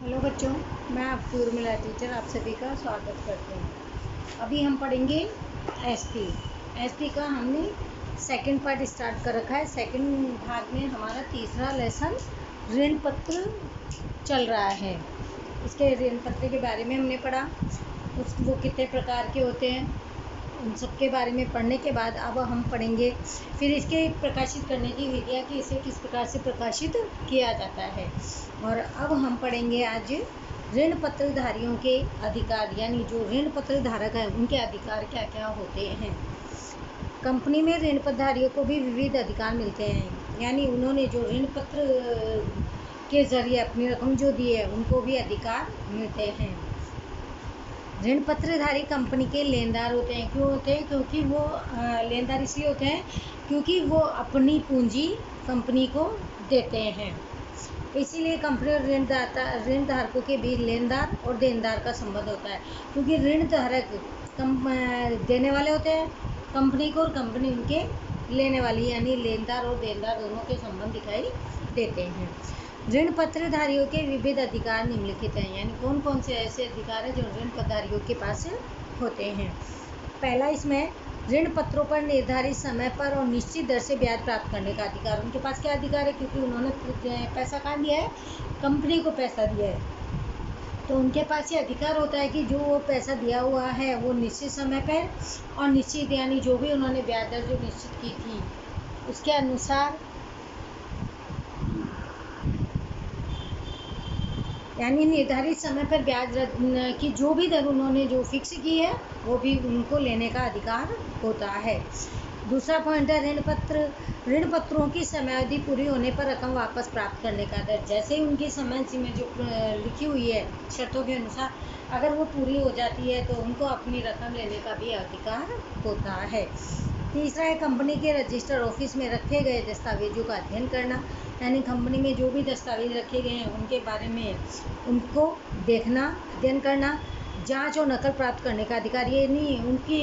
Hello बच्चों, मैं आपकी उर्मिला टीचर आप सभी का स्वागत करती हूँ। अभी हम पढ़ेंगे एसपी। एसपी का हमने सेकंड पार्ट स्टार्ट कर रखा है। सेकंड भाग में हमारा तीसरा लेसन ऋण पत्र चल रहा है। इसके ऋण पत्र के बारे में हमने पढ़ा, वो कितने प्रकार के होते हैं, उन सब के बारे में पढ़ने के बाद अब हम पढ़ेंगे फिर इसके प्रकाशित करने की विधियाँ कि इसे किस प्रकार से प्रकाशित किया जाता है। और अब हम पढ़ेंगे आज ऋण पत्रधारियों के अधिकार, यानी जो ऋण पत्र धारक है उनके अधिकार क्या क्या होते हैं। कंपनी में ऋण पत्रधारियों को भी विविध अधिकार मिलते हैं, यानी उन्होंने जो ऋण पत्र के जरिए अपनी रकम जो दी है उनको भी अधिकार मिलते हैं। ऋण पत्रधारी कंपनी के लेनदार होते हैं। क्यों होते हैं? क्योंकि वो लेनदार इसलिए होते हैं क्योंकि वो अपनी पूंजी कंपनी को देते हैं। इसीलिए कंपनी और ऋण धारकों के बीच लेनदार और देनदार का संबंध होता है, क्योंकि ऋण धारक देने वाले होते हैं कंपनी को, और कंपनी उनके लेने वाली, यानी लेनदार और देनदार दोनों के संबंध दिखाई देते हैं। ऋण पत्रधारियों के विविध अधिकार निम्नलिखित हैं, यानी कौन कौन से ऐसे अधिकार हैं जो ऋण पत्रधारियों के पास होते हैं। पहला, इसमें ऋण पत्रों पर निर्धारित समय पर और निश्चित दर से ब्याज प्राप्त करने का अधिकार। उनके पास क्या अधिकार है? क्योंकि उन्होंने पैसा कहाँ दिया है? कंपनी को पैसा दिया है, तो उनके पास ये अधिकार होता है कि जो वो पैसा दिया हुआ है वो निश्चित समय पर और निश्चित, यानी जो भी उन्होंने ब्याज दर जो निश्चित की थी उसके अनुसार, यानी निर्धारित समय पर ब्याज की जो भी दर उन्होंने जो फिक्स की है वो भी उनको लेने का अधिकार होता है। दूसरा पॉइंट है ऋण पत्रों की समयावधि पूरी होने पर रकम वापस प्राप्त करने का दर। जैसे ही उनकी समय सीमा जो लिखी हुई है शर्तों के अनुसार, अगर वो पूरी हो जाती है तो उनको अपनी रकम लेने का भी अधिकार होता है। तीसरा है कंपनी के रजिस्टर ऑफिस में रखे गए दस्तावेजों का अध्ययन करना, यानी कंपनी में जो भी दस्तावेज रखे गए हैं उनके बारे में उनको देखना, अध्ययन करना, जांच और नकल प्राप्त करने का अधिकार। ये नहीं उनकी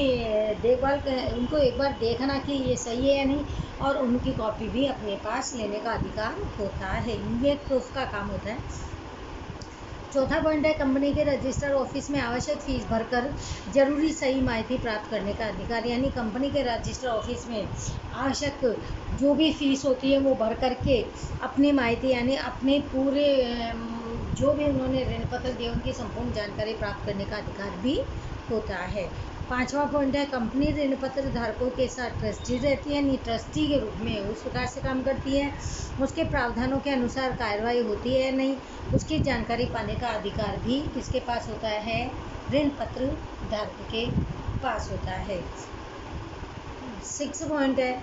देखभाल, उनको एक बार देखना कि ये सही है या नहीं, और उनकी कॉपी भी अपने पास लेने का अधिकार होता है। ये प्रूफ का काम होता है। चौथा पॉइंट है कंपनी के रजिस्टर ऑफिस में आवश्यक फीस भरकर जरूरी सही माहिती प्राप्त करने का अधिकार, यानी कंपनी के रजिस्टर ऑफिस में आवश्यक जो भी फीस होती है वो भर करके अपनी माहिती, यानी अपने पूरे जो भी उन्होंने ऋण पत्र दिए उनकी संपूर्ण जानकारी प्राप्त करने का अधिकार भी होता है। पांचवा पॉइंट है कंपनी ऋण पत्र धारकों के साथ ट्रस्टी रहती है, यानी ट्रस्टी के रूप में उस प्रकार से काम करती है, उसके प्रावधानों के अनुसार कार्रवाई होती है या नहीं, उसकी जानकारी पाने का अधिकार भी किसके पास होता है? ऋण पत्र धारक के पास होता है। 6 पॉइंट है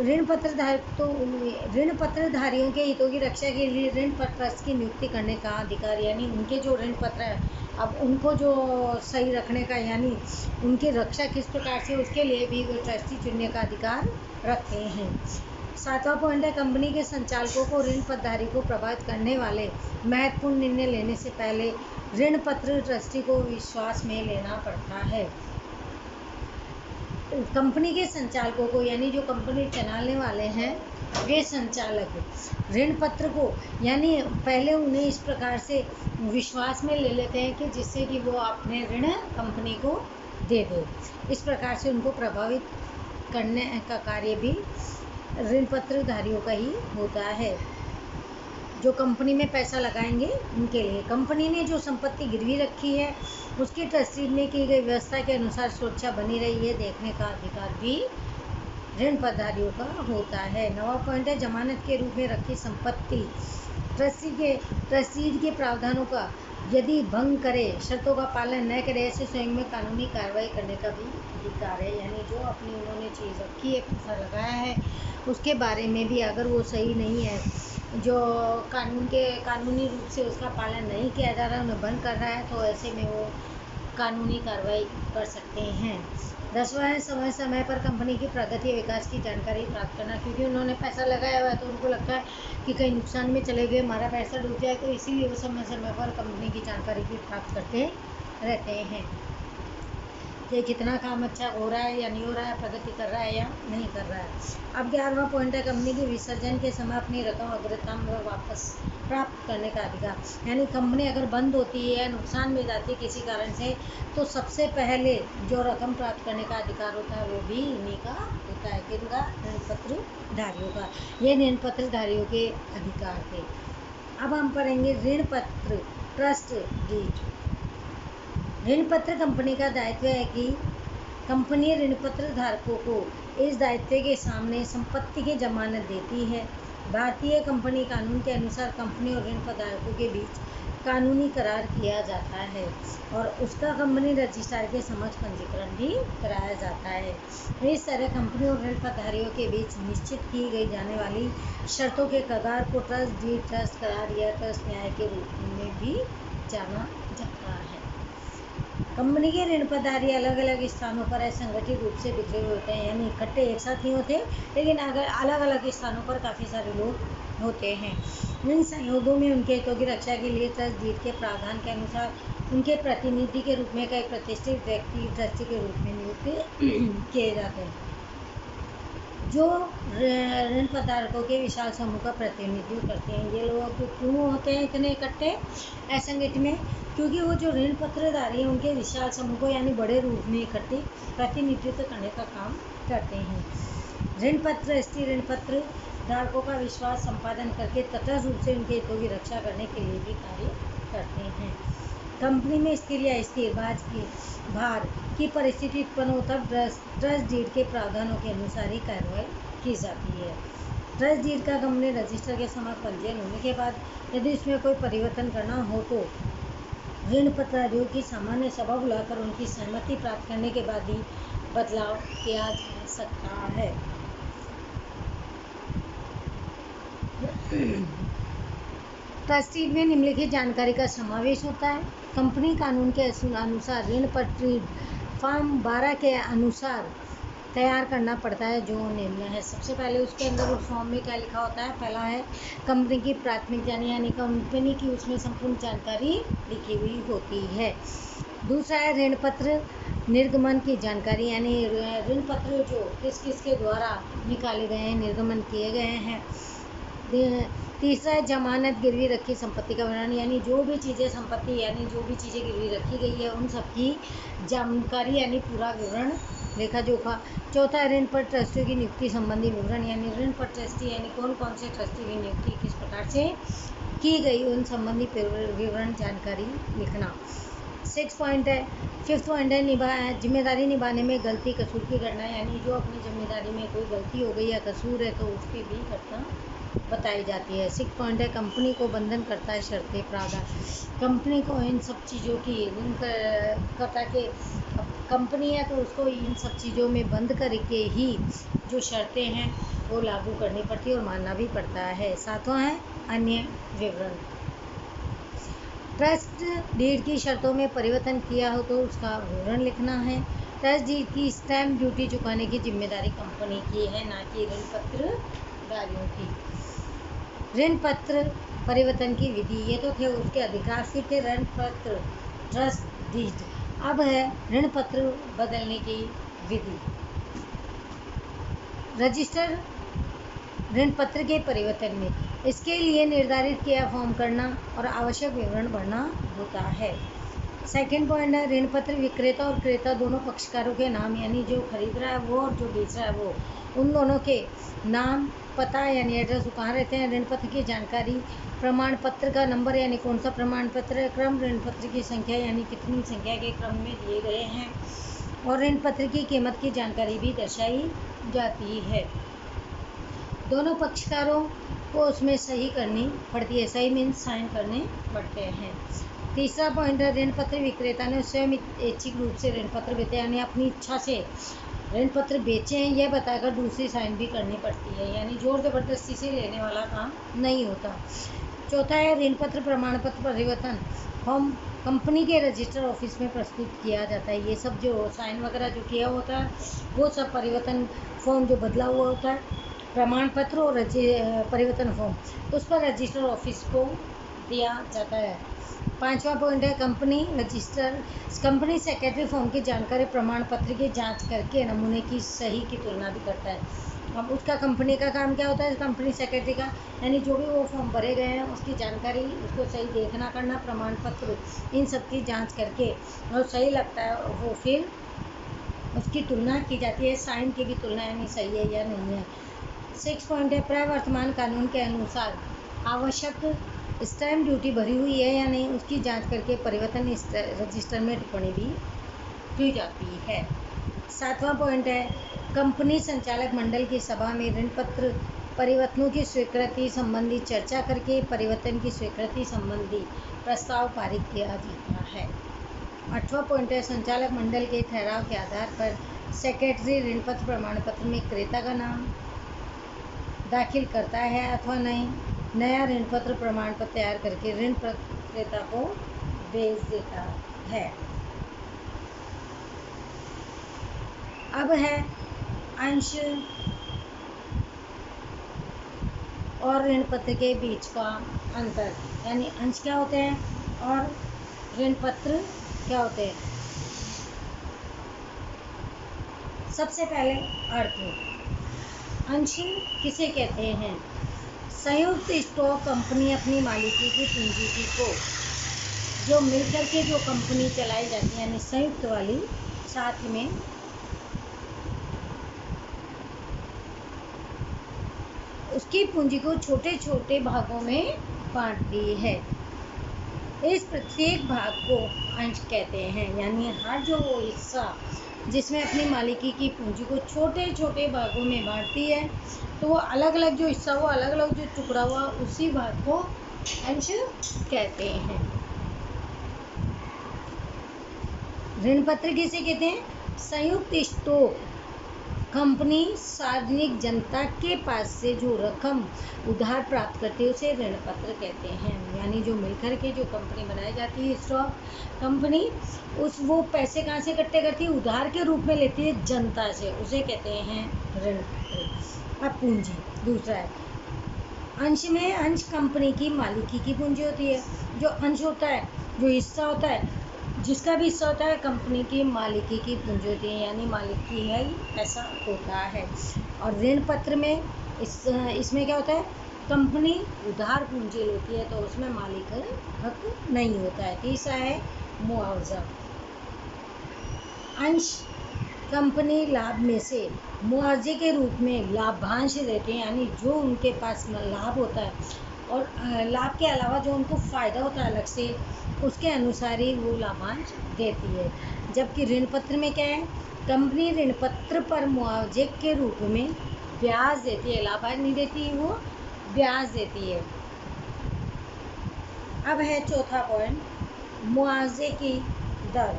ऋण पत्रधारियों के हितों की रक्षा के लिए ऋण पत्र ट्रस्ट की नियुक्ति करने का अधिकार, यानी उनके जो ऋण पत्र है अब उनको जो सही रखने का, यानी उनकी रक्षा किस प्रकार से, उसके लिए भी वो ट्रस्टी चुनने का अधिकार रखते हैं। 7वां पॉइंट है कंपनी के संचालकों को ऋण पत्रधारी को प्रभावित करने वाले महत्वपूर्ण निर्णय लेने से पहले ऋण पत्र ट्रस्टी को विश्वास में लेना पड़ता है। कंपनी के संचालकों को, यानी जो कंपनी चलाने वाले हैं वे संचालक ऋण पत्र को, यानी पहले उन्हें इस प्रकार से विश्वास में ले लेते हैं कि जिससे कि वो अपने ऋण कंपनी को दे दो। इस प्रकार से उनको प्रभावित करने का कार्य भी ऋण पत्रधारियों का ही होता है। जो कंपनी में पैसा लगाएंगे उनके लिए कंपनी ने जो संपत्ति गिरवी रखी है उसकी ट्रस्टी ने की गई व्यवस्था के अनुसार सुरक्षा बनी रही है देखने का अधिकार भी ऋण पत्रधारियों का होता है। 9वां पॉइंट है जमानत के रूप में रखी संपत्ति ट्रस्टी के प्रावधानों का यदि भंग करे, शर्तों का पालन न करे, ऐसे स्वयं में कानूनी कार्रवाई करने का भी अधिकार है, यानी जो अपनी उन्होंने चीज़ रखी है, पैसा लगाया है, उसके बारे में भी अगर वो सही नहीं है, जो कानूनी रूप से उसका पालन नहीं किया जा रहा है, उन्हें बंद कर रहा है, तो ऐसे में वो कानूनी कार्रवाई कर सकते हैं। 10वां है समय समय पर कंपनी की प्रगति या विकास की जानकारी प्राप्त करना, क्योंकि उन्होंने पैसा लगाया हुआ है तो उनको लगता है कि कहीं नुकसान में चले गए, हमारा पैसा डूब जाए, तो इसीलिए वो समय समय पर कंपनी की जानकारी भी प्राप्त करते रहते हैं। कि कितना काम अच्छा हो रहा है या नहीं हो रहा है, प्रगति कर रहा है या नहीं कर रहा है। अब 11वां पॉइंट है कंपनी के विसर्जन के समय अपनी रकम अग्रता में वापस प्राप्त करने का अधिकार। यानी कंपनी अगर बंद होती है या नुकसान में जाती है किसी कारण से, तो सबसे पहले जो रकम प्राप्त करने का अधिकार होता है वो भी इन्हीं का होता है, किनका? ऋण पत्र धारियों का। ये ऋण पत्र धारियों के अधिकार थे। अब हम पढ़ेंगे ऋण पत्र ट्रस्ट डीड। ऋण पत्र कंपनी का दायित्व है कि कंपनी ऋण पत्र धारकों को इस दायित्व के सामने संपत्ति की जमानत देती है। भारतीय कंपनी कानून के अनुसार कंपनी और ऋण धारकों के बीच कानूनी करार किया जाता है और उसका कंपनी रजिस्ट्रार के समक्ष पंजीकरण भी कराया जाता है। इस तरह कंपनी और ऋण धारियों के बीच निश्चित की गई जाने वाली शर्तों के कगार को ट्रस्ट डीड, ट्रस्ट करार या ट्रस्ट न्याय के रूप में भी जाना जाता है। कंपनी के ऋण पदारी अलग अलग स्थानों पर असंगठित रूप से बिखरे हुए होते हैं, यानी इकट्ठे एक साथ नहीं होते, लेकिन अगर अलग अलग स्थानों पर काफ़ी सारे लोग होते हैं। इन संयोगों में उनके हितों की रक्षा के लिए ट्रस्ट डीड के प्रावधान के अनुसार उनके प्रतिनिधि के रूप में कई प्रतिष्ठित व्यक्ति ट्रस्टी के रूप में नियुक्त किए जाते हैं, जो ऋण धारकों के विशाल समूह का प्रतिनिधित्व करते हैं। ये लोग क्यों होते हैं इतने इकट्ठे असंगठित में? क्योंकि वो जो ऋण पत्रधारी हैं उनके विशाल समूह को यानी बड़े रूप में इकट्ठे प्रतिनिधित्व करने का काम करते हैं। ऋण पत्र ऋण पत्र धारकों का विश्वास संपादन करके तटस्थ रूप से उनके हितों की रक्षा करने के लिए भी कार्य करते हैं। कंपनी में स्थिर या स्थिर भार की परिस्थिति उत्पन्न हो तब ट्रस्ट डीड के प्रावधानों के अनुसार ही कार्रवाई की जाती है। ट्रस्ट डीड का कंपनी रजिस्टर के समय पंजीयन होने के बाद यदि उसमें कोई परिवर्तन करना हो तो ऋण पत्रधारियों की सामान्य सभा बुलाकर उनकी सहमति प्राप्त करने के बाद ही बदलाव किया जा सकता है। ट्रस्ट डीड में निम्नलिखित जानकारी का समावेश होता है। कंपनी कानून के अनुसार ऋण पत्र फॉर्म 12 के अनुसार तैयार करना पड़ता है, जो निम्न है। सबसे पहले उसके अंदर उस फॉर्म में क्या लिखा होता है? पहला है कंपनी की प्राथमिक यानी कंपनी की उसमें संपूर्ण जानकारी लिखी हुई होती है। दूसरा है ऋण पत्र निर्गमन की जानकारी, यानी ऋण पत्र जो किस किस के द्वारा निकाले गए हैं, निर्गमन किए गए हैं। तीसरा है जमानत गिरवी रखी संपत्ति का वर्णन, यानी जो भी चीज़ें संपत्ति यानी जो भी चीज़ें गिरवी रखी गई है उन सब की जानकारी यानी पूरा विवरण लेखा जोखा। चौथा है ऋण पर ट्रस्टियों की नियुक्ति संबंधी विवरण, यानी ऋण पर ट्रस्टी यानी कौन कौन से ट्रस्टी की नियुक्ति किस प्रकार से की गई उन संबंधी विवरण जानकारी लिखना। 6 पॉइंट है। 5th पॉइंट है जिम्मेदारी निभाने में गलती कसूर की घटना, यानी जो अपनी जिम्मेदारी में कोई गलती हो गई या कसूर है तो उसकी भी घटना बताई जाती है। 6 पॉइंट है कंपनी को बंधन करता है शर्तें प्रावधान, कंपनी को इन सब चीज़ों की करता के कंपनी है तो उसको इन सब चीज़ों में बंद करके ही जो शर्तें हैं वो लागू करनी पड़ती है और मानना भी पड़ता है। 7वां है अन्य विवरण। ट्रस्ट डीड की शर्तों में परिवर्तन किया हो तो उसका विवरण लिखना है। ट्रस्ट डीड की स्टैम्प ड्यूटी चुकाने की जिम्मेदारी कंपनी की है, ना कि ऋण पत्रधारियों की। ऋण पत्र परिवर्तन की विधि, ये तो थे उसके अधिकार, फिर थे ऋण पत्र ट्रस्ट डीड। अब है ऋण पत्र बदलने की विधि। रजिस्टर ऋण पत्र के परिवर्तन में इसके लिए निर्धारित किया फॉर्म करना और आवश्यक विवरण भरना होता है। 2nd पॉइंट है ऋण पत्र विक्रेता और क्रेता दोनों पक्षकारों के नाम, यानी जो खरीद रहा है वो और जो बेच रहा है वो, उन दोनों के नाम पता यानी एड्रेस कहाँ रहते हैं, ऋण पत्र की जानकारी, प्रमाण पत्र का नंबर यानी कौन सा प्रमाण पत्र है, क्रम ऋण पत्र की संख्या यानी कितनी संख्या के क्रम में दिए गए हैं, और ऋण पत्र की कीमत की जानकारी भी दर्शाई जाती है। दोनों पक्षकारों को उसमें सही करनी पड़ती है, सही मीन्स साइन करने पड़ते हैं। 3रा पॉइंट है ऋण पत्र विक्रेता ने स्वयं ऐच्छिक रूप से ऋण पत्र बेचे यानी अपनी इच्छा से ऋण पत्र बेचे हैं यह बताकर दूसरी साइन भी करनी पड़ती है, यानी जोर ज़बरदस्ती से लेने वाला काम नहीं होता। 4था है ऋण पत्र प्रमाण पत्र परिवर्तन फॉर्म कंपनी के रजिस्टर ऑफिस में प्रस्तुत किया जाता है। ये सब जो साइन वगैरह जो किया होता है वो सब परिवर्तन फॉर्म जो बदला हुआ होता है, प्रमाण पत्र और परिवर्तन फॉर्म, उस पर रजिस्टर ऑफिस को दिया जाता है। 5वां पॉइंट है company register. Company secretary form की जानकारी प्रमाण पत्र की जांच करके नमूने की सही की तुलना भी करता है। अब उसका कंपनी का काम क्या होता है, कंपनी सेक्रेटरी का, यानी जो भी वो फॉर्म भरे गए हैं उसकी जानकारी उसको सही देखना करना, प्रमाण पत्र इन सब की जांच करके और सही लगता है वो फिर उसकी तुलना की जाती है, साइन की भी तुलना, यानी सही है या नहीं है। 6 पॉइंट है प्रवर्तमान कानून के अनुसार आवश्यक स्टैम्प ड्यूटी भरी हुई है या नहीं, उसकी जांच करके परिवर्तन रजिस्टर में टिप्पणी भी की जाती है। 7वां पॉइंट है कंपनी संचालक मंडल की सभा में ऋण पत्र परिवर्तनों की स्वीकृति संबंधी चर्चा करके परिवर्तन की स्वीकृति संबंधी प्रस्ताव पारित किया जाता है। 8वां पॉइंट है संचालक मंडल के ठहराव के आधार पर सेक्रेटरी ऋण पत्र प्रमाण पत्र में क्रेता का नाम दाखिल करता है अथवा नहीं, नया ऋण पत्र प्रमाण पत्र तैयार करके ऋण क्रेता को भेज देता है। अब है अंश और ऋण पत्र के बीच का अंतर, यानी अंश क्या होते हैं और ऋण पत्र क्या होते हैं। सबसे पहले अर्थ, अंश किसे कहते हैं। संयुक्त स्टॉक कंपनी अपनी मालिकी की पूंजी को जो मिलकर के जो कंपनी चलाई जाती है, यानी संयुक्त वाली, साथ में उसकी पूंजी को छोटे छोटे भागों में बांटती है। इस प्रत्येक भाग को अंश कहते हैं, यानी हर जो वो हिस्सा जिसमें अपनी मालिकी की पूंजी को छोटे छोटे भागों में बांटती है, तो वो अलग अलग जो हिस्सा हुआ, अलग अलग जो टुकड़ा हुआ, उसी भाग को अंश कहते हैं। ऋण पत्र किसे कहते हैं। संयुक्त स्टॉक कंपनी सार्वजनिक जनता के पास से जो रकम उधार प्राप्त करती है उसे ऋण पत्र कहते हैं, यानी जो मिलकर के जो कंपनी बनाई जाती है स्टॉक कंपनी, वो पैसे कहाँ से इकट्ठे करती है, उधार के रूप में लेती है जनता से, उसे कहते हैं ऋण पत्र। अब पूंजी दूसरा है अंश में अंश कंपनी की मालिकी की पूंजी होती है। जो अंश होता है, जो हिस्सा होता है, जिसका भी हिस्सा होता है कंपनी की मालिकी की पूंजी होती है, यानी मालिक की है ऐसा होता है। और ऋण पत्र में इसमें क्या होता है, कंपनी उधार पूंजी लेती है तो उसमें मालिक हक नहीं होता है। तीसरा है मुआवजा। अंश कंपनी लाभ में से मुआवजे के रूप में लाभांश देते हैं, यानी जो उनके पास लाभ होता है और लाभ के अलावा जो उनको फ़ायदा होता है अलग से, उसके अनुसार ही वो लाभांश देती है। जबकि ऋण पत्र में क्या है, कंपनी ऋण पत्र पर मुआवजे के रूप में ब्याज देती है, लाभांश नहीं देती, वो ब्याज देती है। अब है चौथा पॉइंट, मुआवजे की दर।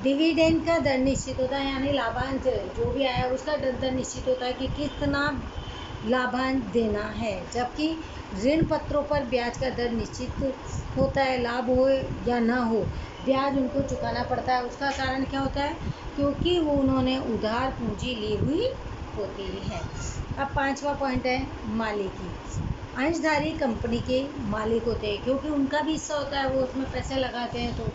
डिविडेंड का दर निश्चित होता है, यानी लाभांश जो भी आया उसका दर निश्चित होता है कि कितना लाभांश देना है। जबकि ऋण पत्रों पर ब्याज का दर निश्चित होता है, लाभ हो या ना हो ब्याज उनको चुकाना पड़ता है। उसका कारण क्या होता है, क्योंकि वो उन्होंने उधार पूंजी ली हुई होती है। अब 5वां पॉइंट है मालिकी। अंशधारी कंपनी के मालिक होते हैं, क्योंकि उनका भी हिस्सा होता है, वो उसमें पैसे लगाते हैं तो।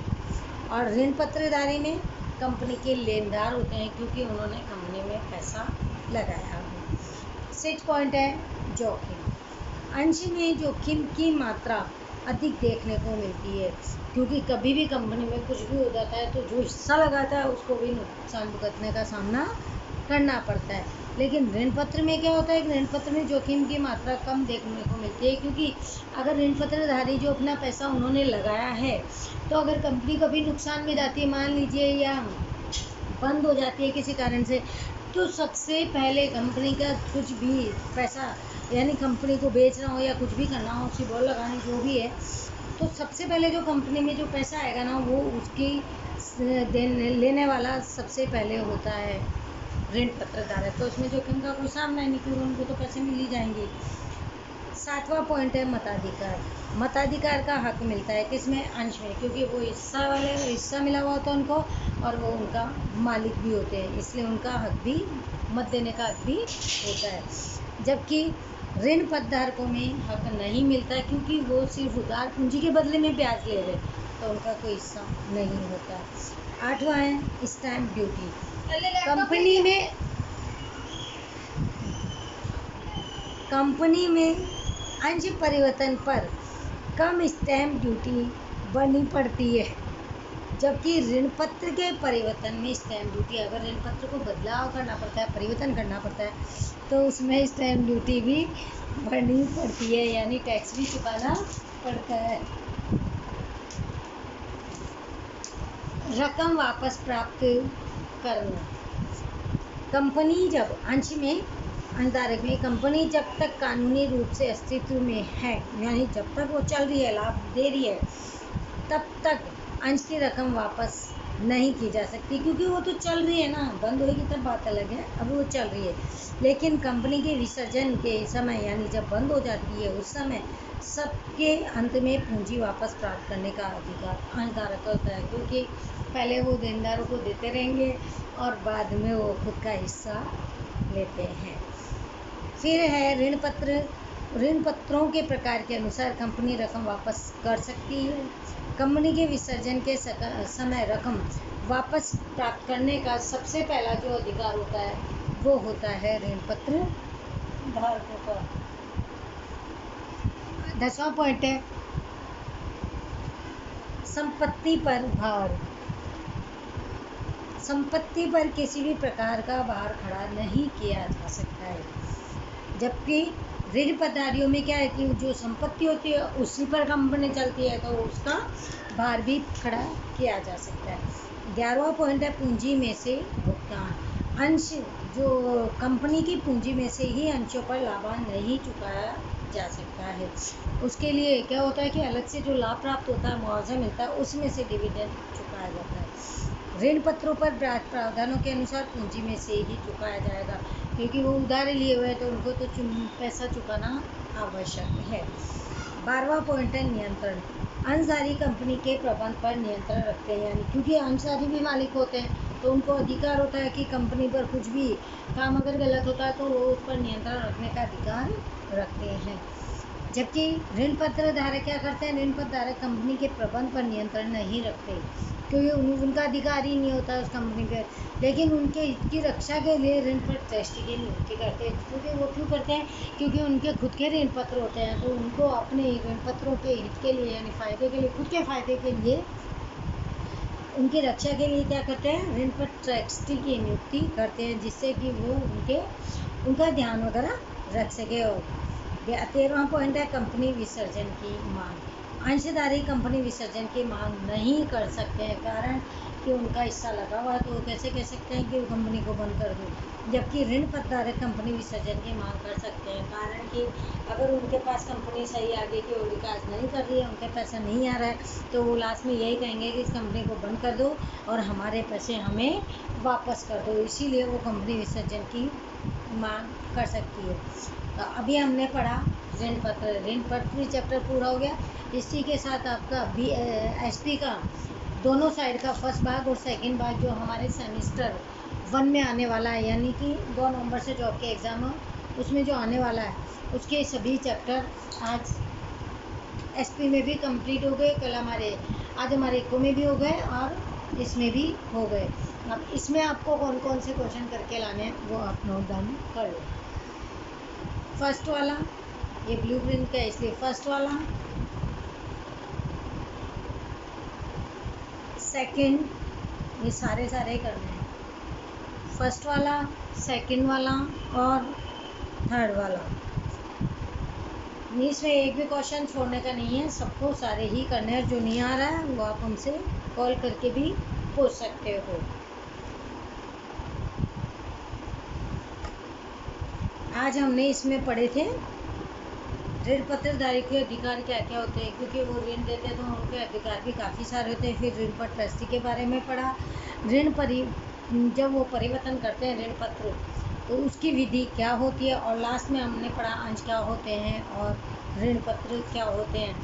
और ऋण पत्रधारी में कंपनी के लेनदार होते हैं, क्योंकि उन्होंने कंपनी में पैसा लगाया हो। 6 पॉइंट है जोखिम। अंश में जोखिम की मात्रा अधिक देखने को मिलती है, क्योंकि कभी भी कंपनी में कुछ भी हो जाता है तो जो हिस्सा लगाता है उसको भी नुकसान भुगतने का सामना करना पड़ता है। लेकिन ऋण पत्र में क्या होता है, ऋण पत्र में जोखिम की मात्रा कम देखने को मिलती है, क्योंकि अगर ऋण पत्रधारी जो अपना पैसा उन्होंने लगाया है, तो अगर कंपनी कभी नुकसान में जाती है, मान लीजिए या बंद हो जाती है किसी कारण से, तो सबसे पहले कंपनी का कुछ भी पैसा, यानी कंपनी को बेचना हो या कुछ भी करना हो, सिबॉल लगाने जो भी है, तो सबसे पहले जो कंपनी में जो पैसा आएगा ना, वो उसकी लेने वाला सबसे पहले होता है ऋण पत्रधारक। तो उसमें जोखिम का कोई सामना नहीं, क्योंकि उनको तो पैसे मिल ही जाएंगे। 7वां पॉइंट है मताधिकार। मताधिकार का हक मिलता है किसमें, अंश में, क्योंकि वो हिस्सा मिला हुआ होता है उनको और वो उनका मालिक भी होते हैं, इसलिए उनका हक भी, मत देने का हक भी होता है। जबकि ऋण पत्रधारकों में हक नहीं मिलता क्योंकि वो सिर्फ उधार पूंजी के बदले में ब्याज ले रहे, तो उनका कोई हिस्सा नहीं होता। 8वां है स्टैम्प ड्यूटी। कंपनी में अंश परिवर्तन पर कम स्टैम्प ड्यूटी भरनी पड़ती है, जबकि ऋण पत्र के परिवर्तन में स्टैम्प ड्यूटी, अगर ऋण पत्र को बदलाव करना पड़ता है, परिवर्तन करना पड़ता है, तो उसमें स्टैम्प ड्यूटी भी भरनी पड़ती है, यानी टैक्स भी चुकाना पड़ता है। रकम वापस प्राप्त करना। कंपनी जब अंशधारक में कंपनी जब तक कानूनी रूप से अस्तित्व में है, यानी जब तक वो चल रही है, लाभ दे रही है, तब तक अंश की रकम वापस नहीं की जा सकती, क्योंकि वो तो चल रही है ना, बंद होगी तब बात अलग है, अभी वो चल रही है। लेकिन कंपनी के विसर्जन के समय, यानी जब बंद हो जाती है, उस समय सबके अंत में पूंजी वापस प्राप्त करने का अधिकार अंशधारक का होता है, क्योंकि पहले वो देनदारों को देते रहेंगे और बाद में वो खुद का हिस्सा लेते हैं। फिर है ऋण पत्रों के प्रकार के अनुसार कंपनी रकम वापस कर सकती है। कंपनी के विसर्जन के समय रकम वापस प्राप्त करने का सबसे पहला जो अधिकार होता है वो होता है ऋण पत्र धारकों का। 10वां पॉइंट है संपत्ति पर भार। संपत्ति पर किसी भी प्रकार का भार खड़ा नहीं किया जा सकता है, जबकि ऋण पत्रधारियों में क्या है कि जो संपत्ति होती है उसी पर कंपनी चलती है, तो उसका भार भी खड़ा किया जा सकता है। 11वां पॉइंट है पूंजी में से भुगतान। अंश जो कंपनी की पूंजी में से ही अंशों पर लाभांश नहीं चुकाया जा सकता है। उसके लिए क्या होता है कि अलग से जो लाभ प्राप्त होता है, मुआवजा मिलता है, उसमें से डिविडेंड चुकाया जाता है। ऋण पत्रों पर ब्याज प्रावधानों के अनुसार पूंजी में से ही चुकाया जाएगा, क्योंकि वो उधार लिए हुए हैं तो उनको तो पैसा चुकाना आवश्यक है। 12वां पॉइंट है नियंत्रण। अंशधारी कंपनी के प्रबंध पर नियंत्रण रखते हैं, यानी क्योंकि अंशधारी भी मालिक होते हैं तो उनको अधिकार होता है कि कंपनी पर कुछ भी काम अगर गलत होता है तो वो उस पर नियंत्रण रखने का अधिकार रखते हैं। जबकि ऋण पत्र धारक क्या करते हैं, ऋण पत्र धारक कंपनी के प्रबंध पर नियंत्रण नहीं रखते, क्योंकि उनका अधिकार ही नहीं होता उस कंपनी पे, लेकिन उनके हित की रक्षा के लिए ऋण पत्र ट्रस्टी की नियुक्ति करते हैं। क्योंकि वो क्यों करते हैं, क्योंकि उनके खुद के ऋण पत्र होते हैं, तो उनको अपने ऋण पत्रों के हित के लिए, यानी फ़ायदे के लिए, खुद के फ़ायदे के लिए, उनकी रक्षा के लिए क्या करते हैं, ऋण पत्र ट्रस्टी की नियुक्ति करते हैं, जिससे कि वो उनका ध्यान वगैरह रख सके। 13वां पॉइंट है कंपनी विसर्जन की मांग। अंशधारी कंपनी विसर्जन की मांग नहीं कर सकते हैं, कारण कि उनका हिस्सा लगा हुआ है, तो वो कैसे कह सकते हैं कि वो कंपनी को बंद कर दो। जबकि ऋण पत्रधारक कंपनी विसर्जन की मांग कर सकते हैं, कारण कि अगर उनके पास कंपनी सही आगे की ओर विकास नहीं कर रही है, उनके पैसा नहीं आ रहा है, तो वो लास्ट में यही कहेंगे कि इस कंपनी को बंद कर दो और हमारे पैसे हमें वापस कर दो, इसीलिए वो कंपनी विसर्जन की मांग कर सकती है। तो अभी हमने पढ़ा ऋण पत्र चैप्टर पूरा हो गया। इसी के साथ आपका एसपी का दोनों साइड का फर्स्ट भाग और सेकंड भाग जो हमारे सेमेस्टर 1 में आने वाला है, यानी कि 2 नवंबर से जो आपके एग्ज़ाम हो उसमें जो आने वाला है, उसके सभी चैप्टर आज एसपी में भी कंप्लीट हो गए, आज हमारे इको में भी हो गए और इसमें भी हो गए। अब इसमें आपको कौन कौन से क्वेश्चन करके लाने हैं वो आप नोट डाउन कर लो। फर्स्ट वाला, ये ब्लूप्रिंट का है इसलिए फर्स्ट वाला, सेकंड, ये सारे करने हैं, फर्स्ट वाला, सेकंड वाला और थर्ड वाला। इसमें एक भी क्वेश्चन छोड़ने का नहीं है, सबको सारे ही करने हैं। जो नहीं आ रहा है वो आप हमसे कॉल करके भी पूछ सकते हो। आज हमने इसमें पढ़े थे ऋण पत्रधारी के अधिकार क्या क्या होते हैं, क्योंकि वो ऋण देते हैं तो उनके अधिकार भी काफ़ी सारे होते हैं। फिर ऋण पत्र ट्रस्टी के बारे में पढ़ा, जब वो परिवर्तन करते हैं ऋण पत्र तो उसकी विधि क्या होती है, और लास्ट में हमने पढ़ा अंश क्या होते हैं और ऋण पत्र क्या होते हैं।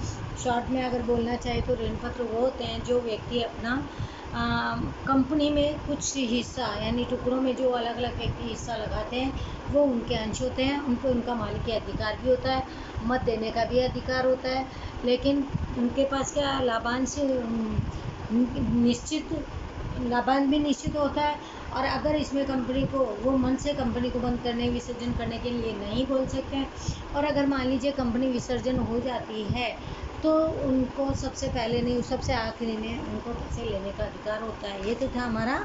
शॉर्ट में अगर बोलना चाहे तो ऋण पत्र वो होते हैं जो व्यक्ति अपना कंपनी में कुछ हिस्सा यानी टुकड़ों में जो अलग अलग व्यक्ति हिस्सा लगाते हैं वो उनके अंश होते हैं। उनको उनका मालिकी अधिकार भी होता है, मत देने का भी अधिकार होता है, लेकिन उनके पास क्या लाभांश निश्चित लाभांश भी निश्चित होता है। और अगर इसमें कंपनी को वो मन से कंपनी को बंद करने विसर्जन करने के लिए नहीं बोल सकते हैं। और अगर मान लीजिए कंपनी विसर्जन हो जाती है तो उनको सबसे पहले नहीं, सबसे आखिरी में उनको पैसे लेने का अधिकार होता है। ये तो था हमारा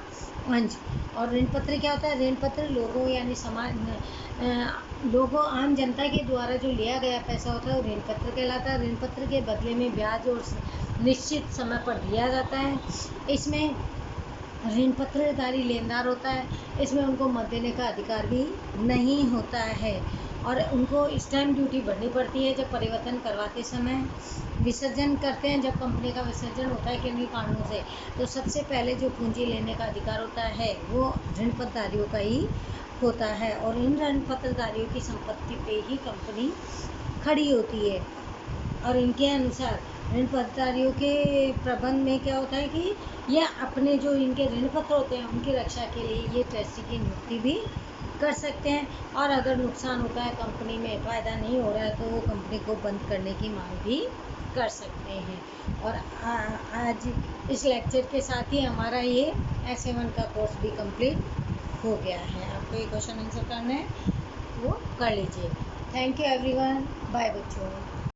अंश। और ऋण पत्र क्या होता है? ऋण पत्र लोगों यानी समाज लोगों आम जनता के द्वारा जो लिया गया पैसा होता है वो ऋण पत्र कहलाता है। ऋण पत्र के बदले में ब्याज और निश्चित समय पर दिया जाता है। इसमें ऋण पत्रधारी लेनदार होता है, इसमें उनको मत देने का अधिकार भी नहीं होता है। और उनको स्टैम्प ड्यूटी भरनी पड़ती है जब परिवर्तन करवाते समय। विसर्जन करते हैं जब कंपनी का विसर्जन होता है किन्हीं कारणों से, तो सबसे पहले जो पूंजी लेने का अधिकार होता है वो ऋण पत्रधारियों का ही होता है। और इन ऋण पत्रधारियों की संपत्ति पे ही कंपनी खड़ी होती है। और इनके अनुसार ऋण पत्रधारियों के प्रबंध में क्या होता है कि यह अपने जो इनके ऋण पत्र होते हैं उनकी रक्षा के लिए ये ट्रस्टी की नियुक्ति भी कर सकते हैं। और अगर नुकसान होता है, कंपनी में फ़ायदा नहीं हो रहा है, तो वो कंपनी को बंद करने की मांग भी कर सकते हैं। और आज इस लेक्चर के साथ ही हमारा ये S7 का कोर्स भी कंप्लीट हो गया है। आपको ये क्वेश्चन आंसर करना है वो कर लीजिए। थैंक यू एवरीवन, बाय बच्चों।